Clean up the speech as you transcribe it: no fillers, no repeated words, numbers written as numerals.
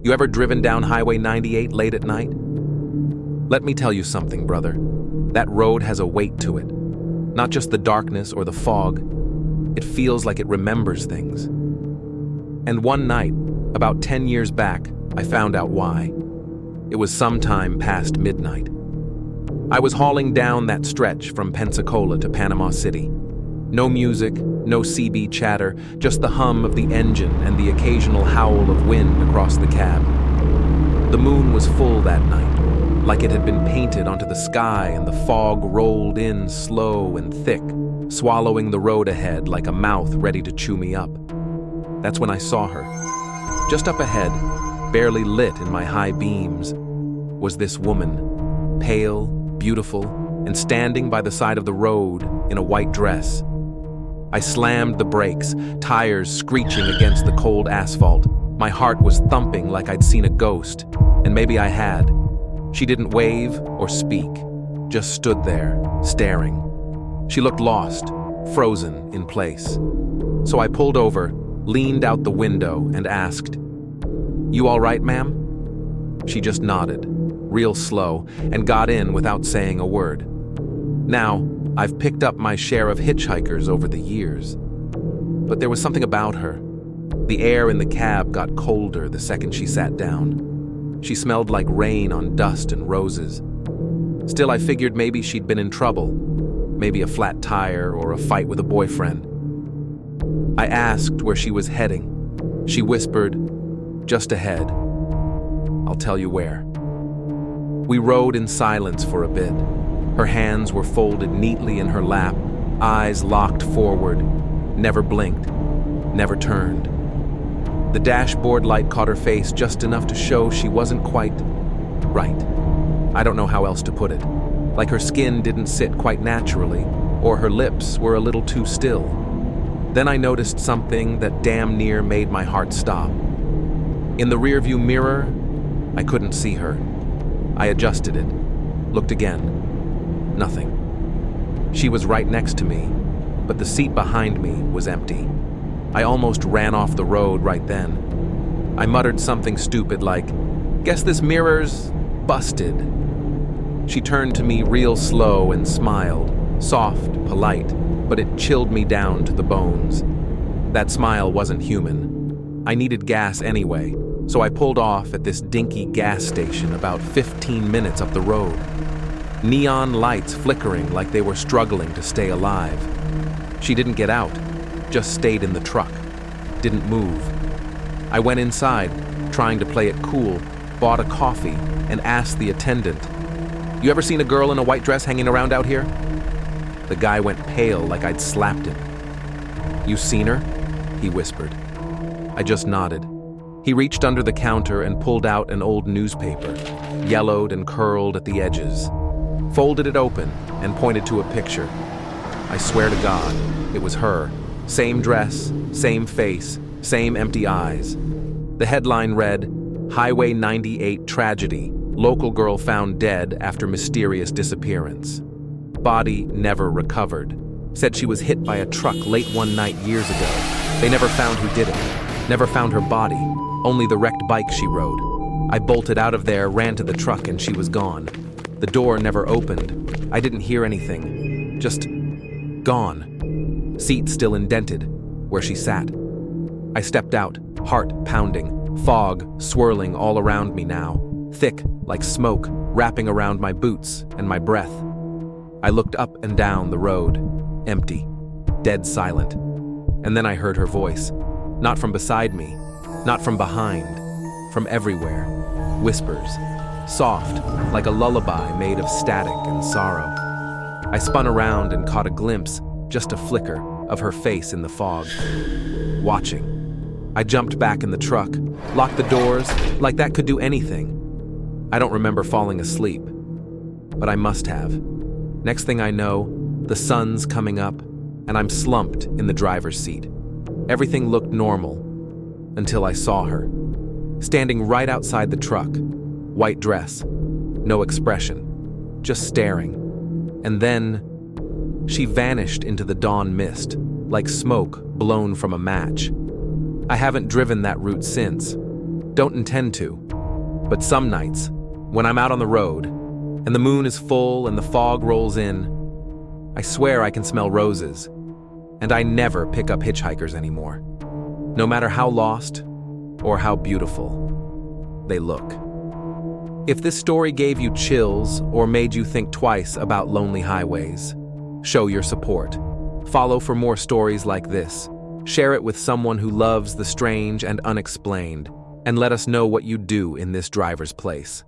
You ever driven down Highway 98 late at night? Let me tell you something, brother. That road has a weight to it. Not just the darkness or the fog. It feels like it remembers things. And one night, about 10 years back, I found out why. It was sometime past midnight. I was hauling down that stretch from Pensacola to Panama City. No music, no CB chatter, just the hum of the engine and the occasional howl of wind across the cab. The moon was full that night, like it had been painted onto the sky, and the fog rolled in slow and thick, swallowing the road ahead like a mouth ready to chew me up. That's when I saw her. Just up ahead, barely lit in my high beams, was this woman, pale, beautiful, and standing by the side of the road in a white dress. I slammed the brakes, tires screeching against the cold asphalt. My heart was thumping like I'd seen a ghost, and maybe I had. She didn't wave or speak, just stood there, staring. She looked lost, frozen in place. So I pulled over, leaned out the window, and asked, "You all right, ma'am?" She just nodded, real slow, and got in without saying a word. Now, I've picked up my share of hitchhikers over the years. But there was something about her. The air in the cab got colder the second she sat down. She smelled like rain on dust and roses. Still, I figured maybe she'd been in trouble. Maybe a flat tire or a fight with a boyfriend. I asked where she was heading. She whispered, "Just ahead. I'll tell you where." We rode in silence for a bit. Her hands were folded neatly in her lap, eyes locked forward, never blinked, never turned. The dashboard light caught her face just enough to show she wasn't quite right. I don't know how else to put it. Like her skin didn't sit quite naturally, or her lips were a little too still. Then I noticed something that damn near made my heart stop. In the rearview mirror, I couldn't see her. I adjusted it, looked again. Nothing. She was right next to me, but the seat behind me was empty. I almost ran off the road right then. I muttered something stupid like, "Guess this mirror's busted." She turned to me real slow and smiled, soft, polite, but it chilled me down to the bones. That smile wasn't human. I needed gas anyway, so I pulled off at this dinky gas station about 15 minutes up the road. Neon lights flickering like they were struggling to stay alive. She didn't get out, just stayed in the truck, didn't move. I went inside, trying to play it cool, bought a coffee, and asked the attendant, "You ever seen a girl in a white dress hanging around out here?" The guy went pale like I'd slapped him. "You seen her?" he whispered. I just nodded. He reached under the counter and pulled out an old newspaper, yellowed and curled at the edges. Folded it open and pointed to a picture. I swear to God, it was her. Same dress, same face, same empty eyes. The headline read, "Highway 98 Tragedy. Local girl found dead after mysterious disappearance. Body never recovered. Said she was hit by a truck late one night years ago. They never found who did it. Never found her body, only the wrecked bike she rode. I bolted out of there, ran to the truck, and she was gone. The door never opened. I didn't hear anything. Just gone. Seat still indented, where she sat. I stepped out, heart pounding, fog swirling all around me now, thick like smoke wrapping around my boots and my breath. I looked up and down the road, empty, dead silent. And then I heard her voice, not from beside me, not from behind, from everywhere. Whispers, soft, like a lullaby made of static and sorrow. I spun around and caught a glimpse, just a flicker, of her face in the fog, watching. I jumped back in the truck, locked the doors, like that could do anything. I don't remember falling asleep, but I must have. Next thing I know, the sun's coming up, and I'm slumped in the driver's seat. Everything looked normal, until I saw her. Standing right outside the truck, white dress, no expression, just staring. And then, she vanished into the dawn mist, like smoke blown from a match. I haven't driven that route since. Don't intend to. But some nights, when I'm out on the road, and the moon is full and the fog rolls in, I swear I can smell roses, and I never pick up hitchhikers anymore, no matter how lost or how beautiful they look. If this story gave you chills or made you think twice about lonely highways, show your support. Follow for more stories like this. Share it with someone who loves the strange and unexplained, and let us know what you do in this driver's place.